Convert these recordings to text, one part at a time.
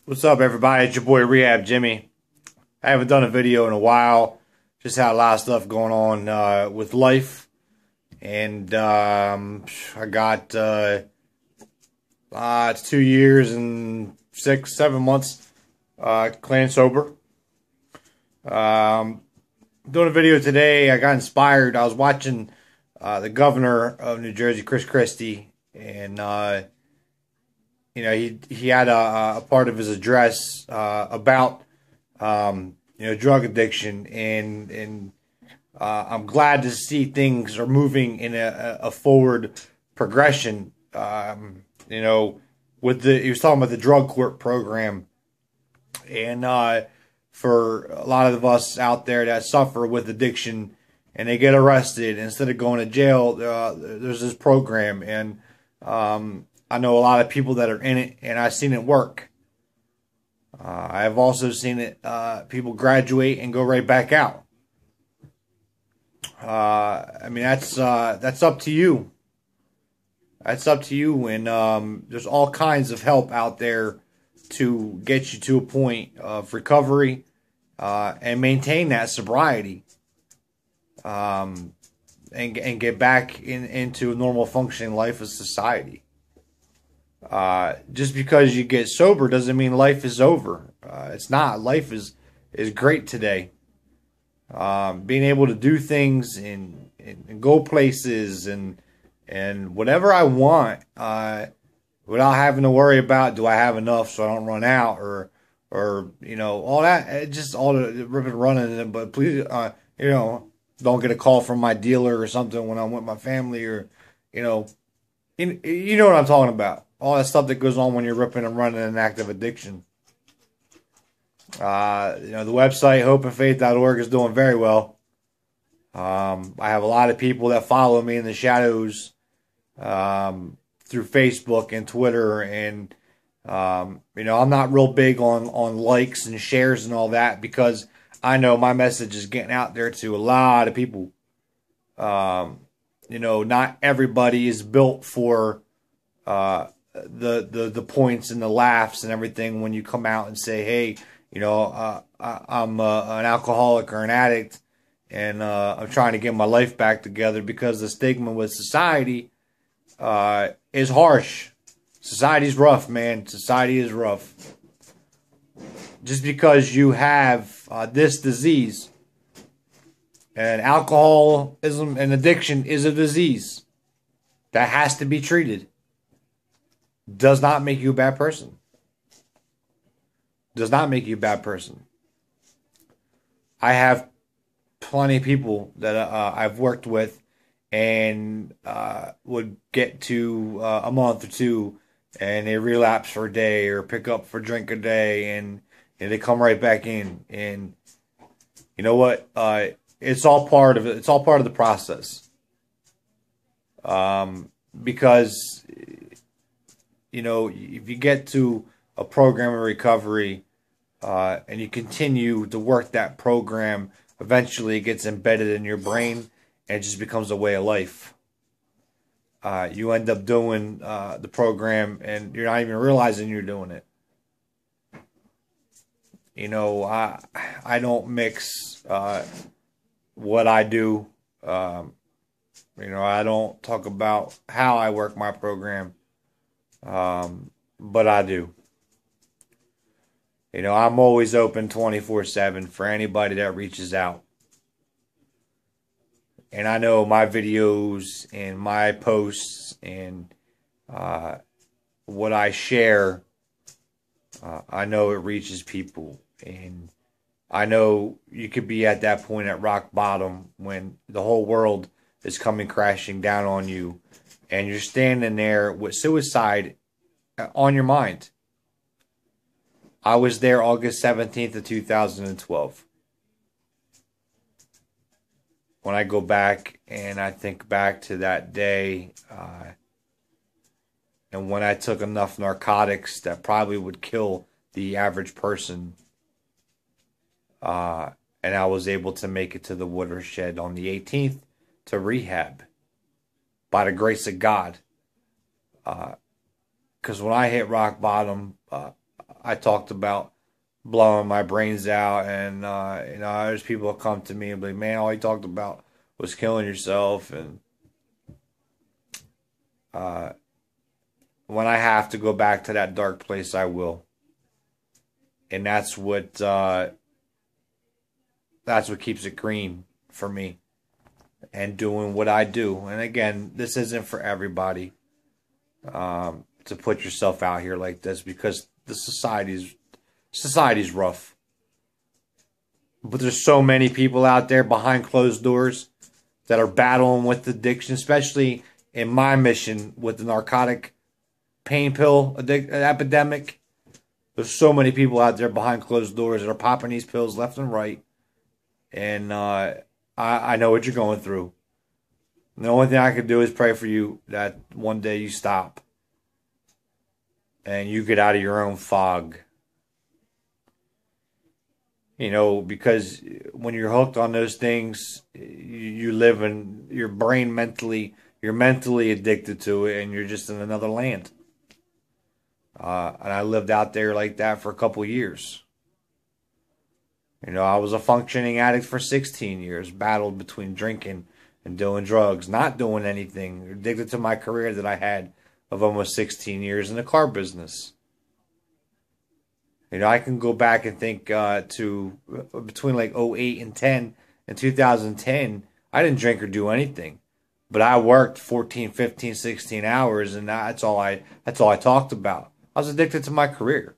What's up, everybody? It's your boy Rehab Jimmy. I haven't done a video in a while. Just had a lot of stuff going on with life, and I got it's 2 years and 6, 7 months clean and sober. Doing a video today. I got inspired. I was watching the governor of New Jersey, Chris Christie, and he had a part of his address about drug addiction, and I'm glad to see things are moving in a forward progression. He was talking about the drug court program, and for a lot of us out there that suffer with addiction and they get arrested, instead of going to jail, there's this program, and I know a lot of people that are in it, and I've seen it work. I've also seen it, people graduate and go right back out. That's up to you. That's up to you, and there's all kinds of help out there to get you to a point of recovery and maintain that sobriety, and get back into a normal functioning life of society. Just because you get sober doesn't mean life is over. It's not. Life is great today. Being able to do things and go places and whatever I want, without having to worry about, do I have enough so I don't run out, or all that. Just all the ripping running. But please, don't get a call from my dealer or something when I'm with my family, or you know what I'm talking about. All that stuff that goes on when you're ripping and running an active addiction. The website hopeandfaith.org is doing very well. I have a lot of people that follow me in the shadows through Facebook and Twitter, and I'm not real big on likes and shares and all that, because I know my message is getting out there to a lot of people. Not everybody is built for the points and the laughs and everything when you come out and say, hey, I'm an alcoholic or an addict, and I'm trying to get my life back together, because the stigma with society is harsh. Society's rough, man. Society is rough. Just because you have this disease, and alcoholism and addiction is a disease that has to be treated, does not make you a bad person. Does not make you a bad person. I have plenty of people that I've worked with, and would get to a month or two, and they relapse for a day or pick up for a drink a day, and they come right back in. And you know what? It's all part of it. It's all part of the process. Because if you get to a program of recovery, and you continue to work that program, eventually it gets embedded in your brain, and it just becomes a way of life. You end up doing the program, and you're not even realizing you're doing it. I don't mix what I do. I don't talk about how I work my program, but I do. I'm always open 24/7 for anybody that reaches out. And I know my videos and my posts and what I share, I know it reaches people. And I know you could be at that point at rock bottom, when the whole world is coming crashing down on you, and you're standing there with suicide on your mind. I was there August 17th of 2012. When I go back and I think back to that day, and when I took enough narcotics that probably would kill the average person, and I was able to make it to the watershed on the 18th to rehab, by the grace of God. Because when I hit rock bottom, I talked about blowing my brains out, and there's people that come to me and be like, man, all you talked about was killing yourself. And uh, when I have to go back to that dark place, I will. And that's what keeps it green for me, and doing what I do. And again, this isn't for everybody, to put yourself out here like this, because the society's rough. But there's so many people out there behind closed doors that are battling with addiction, especially in my mission with the narcotic pain pill epidemic. There's so many people out there behind closed doors that are popping these pills left and right. And I know what you're going through. And the only thing I can do is pray for you that one day you stop and you get out of your own fog. Because when you're hooked on those things, you live in your brain you're mentally addicted to it, and you're just in another land. And I lived out there like that for a couple of years. I was a functioning addict for 16 years, battled between drinking and doing drugs, not doing anything, addicted to my career that I had of almost 16 years in the car business. I can go back and think to between like '08 and 10 and 2010, I didn't drink or do anything. But I worked 14, 15, 16 hours, and that's all I talked about. I was addicted to my career.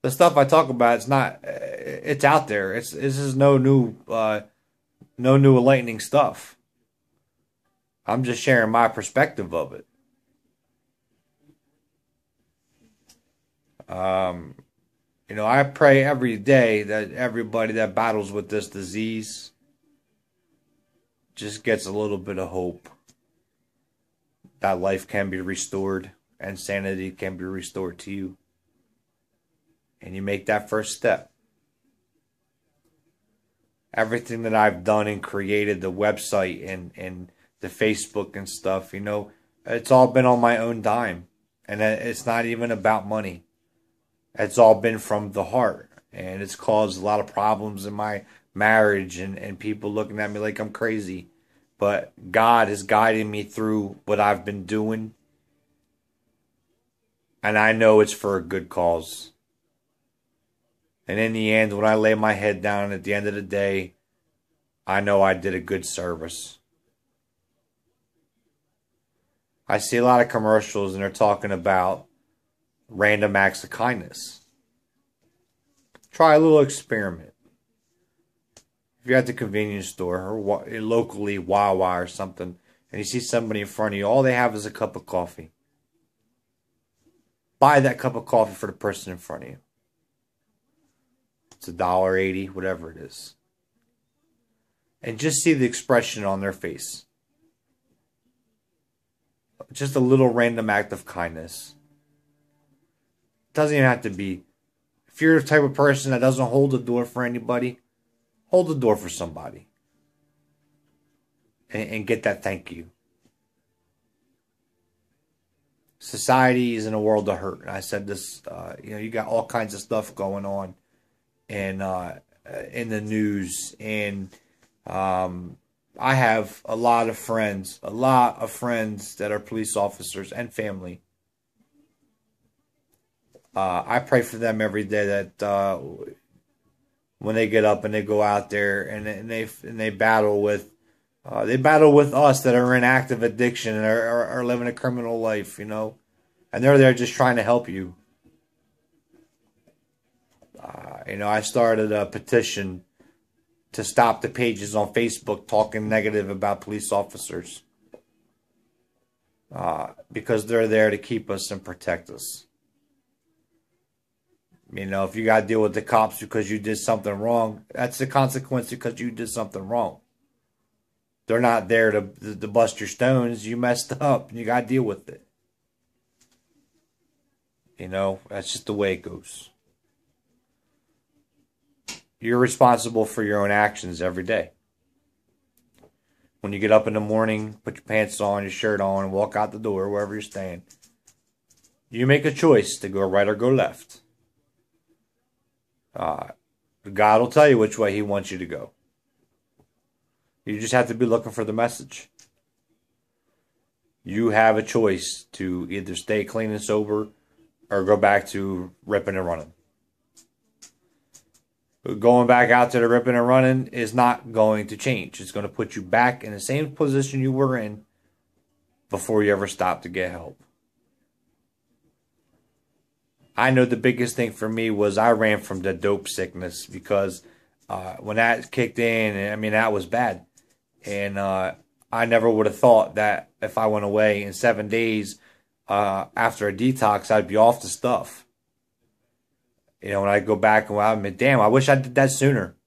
The stuff I talk about, it's out there. This is no new enlightening stuff. I'm just sharing my perspective of it. I pray every day that everybody that battles with this disease just gets a little bit of hope that life can be restored and sanity can be restored to you. And you make that first step. Everything that I've done and created, the website and the Facebook and stuff, it's all been on my own dime. And it's not even about money. It's all been from the heart. And it's caused a lot of problems in my marriage and people looking at me like I'm crazy. But God is guiding me through what I've been doing. And I know it's for a good cause. And in the end, when I lay my head down at the end of the day, I know I did a good service. I see a lot of commercials and they're talking about random acts of kindness. Try a little experiment. If you're at the convenience store or locally Wawa or something, and you see somebody in front of you, all they have is a cup of coffee. Buy that cup of coffee for the person in front of you. It's $1.80, whatever it is. And just see the expression on their face. Just a little random act of kindness. It doesn't even have to be. If you're the type of person that doesn't hold the door for anybody, hold the door for somebody. And get that thank you. Society is in a world of hurt. And I said this, you got all kinds of stuff going on. And in the news, and I have a lot of friends that are police officers and family. I pray for them every day that when they get up and they go out there and they battle with us that are in active addiction and are living a criminal life, and they're there just trying to help you. I started a petition to stop the pages on Facebook talking negative about police officers. Because they're there to keep us and protect us. If you got to deal with the cops because you did something wrong, that's the consequence because you did something wrong. They're not there to bust your stones. You messed up and you got to deal with it. That's just the way it goes. You're responsible for your own actions every day. When you get up in the morning, put your pants on, your shirt on, and walk out the door, wherever you're staying. You make a choice to go right or go left. Uh, God will tell you which way He wants you to go. You just have to be looking for the message. You have a choice to either stay clean and sober or go back to ripping and running. But going back out to the ripping and running is not going to change. It's going to put you back in the same position you were in before you ever stopped to get help. I know the biggest thing for me was I ran from the dope sickness because when that kicked in, I mean, that was bad. And I never would have thought that if I went away in 7 days after a detox, I'd be off the stuff. You know, when I go back and I mean, damn, I wish I did that sooner.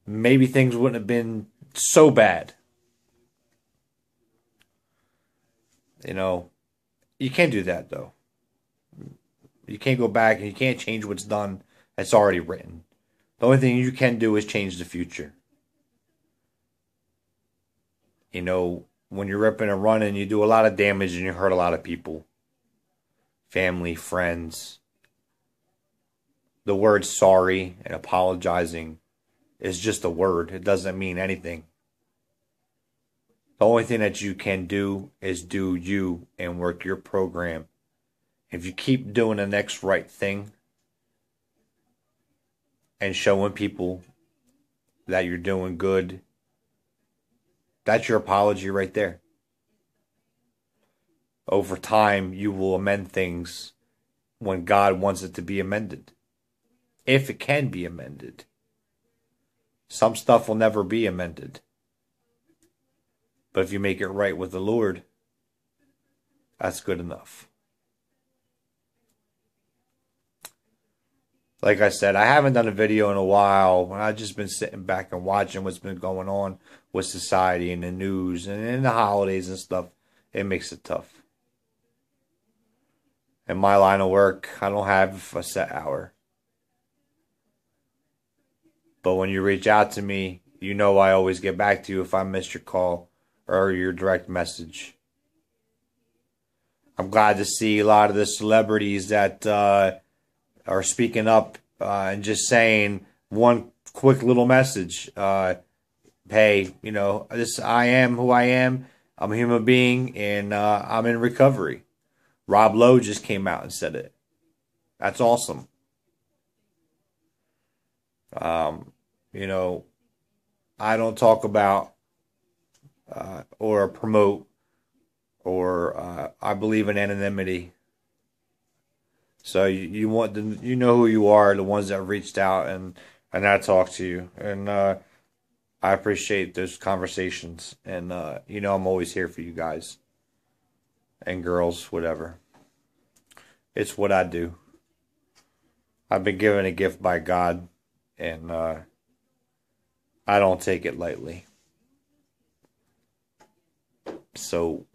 Maybe things wouldn't have been so bad. You know, you can't do that though. You can't go back and you can't change what's done. It's already written. The only thing you can do is change the future. You know, when you're ripping and running, you do a lot of damage and you hurt a lot of people. Family, friends. The word sorry and apologizing is just a word. It doesn't mean anything. The only thing that you can do is do you and work your program. If you keep doing the next right thing and showing people that you're doing good, that's your apology right there. Over time, you will amend things when God wants it to be amended. If it can be amended. Some stuff will never be amended. But if you make it right with the Lord, that's good enough. Like I said, I haven't done a video in a while. I've just been sitting back and watching what's been going on with society and the news and in the holidays and stuff. It makes it tough. In my line of work, I don't have a set hour. But when you reach out to me, you know I always get back to you if I missed your call or your direct message. I'm glad to see a lot of the celebrities that are speaking up and just saying one quick little message. Hey, you know, I am who I am. I'm a human being and I'm in recovery. Rob Lowe just came out and said it. That's awesome. You know, I don't talk about or promote or I believe in anonymity. So you want to, you know who you are, the ones that reached out and I talk to you, and I appreciate those conversations, and you know I'm always here for you guys and girls, whatever. It's what I do. I've been given a gift by God, and I don't take it lightly. So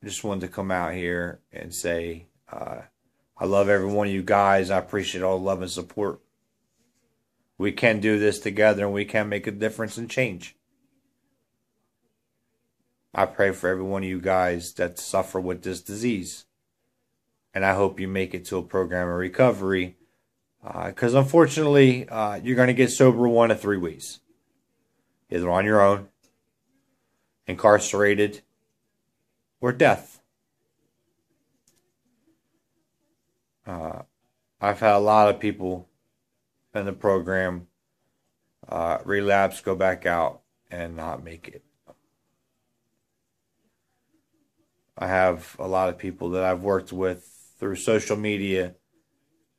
just wanted to come out here and say I love every one of you guys. I appreciate all the love and support. We can do this together and we can make a difference and change. I pray for every one of you guys that suffer with this disease. And I hope you make it to a program of recovery. Because unfortunately, you're going to get sober 1 of 3 ways. Either on your own, incarcerated, or death. I've had a lot of people in the program relapse, go back out, and not make it. I have a lot of people that I've worked with through social media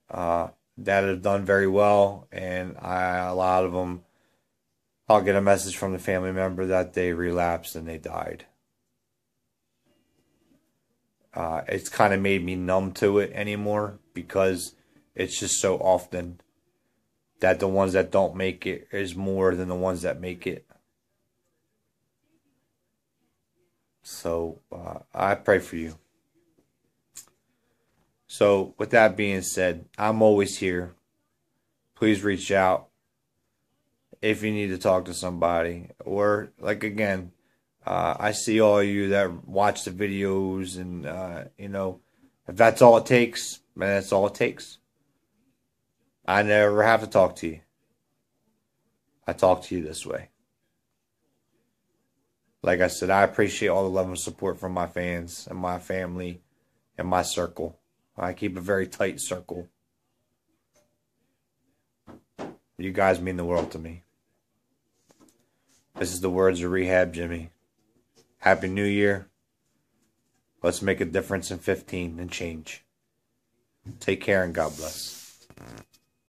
that have done very well, and a lot of them, I'll get a message from the family member that they relapsed and they died. It's kind of made me numb to it anymore because it's just so often that the ones that don't make it is more than the ones that make it. So I pray for you. So with that being said, I'm always here. Please reach out if you need to talk to somebody. Or, like, again, I see all of you that watch the videos, and if that's all it takes, man, that's all it takes. I never have to talk to you. I talk to you this way. Like I said, I appreciate all the love and support from my fans and my family and my circle. I keep a very tight circle. You guys mean the world to me. This is the Words of Rehab, Jimmy. Happy New Year. Let's make a difference in 15 and change. Take care and God bless.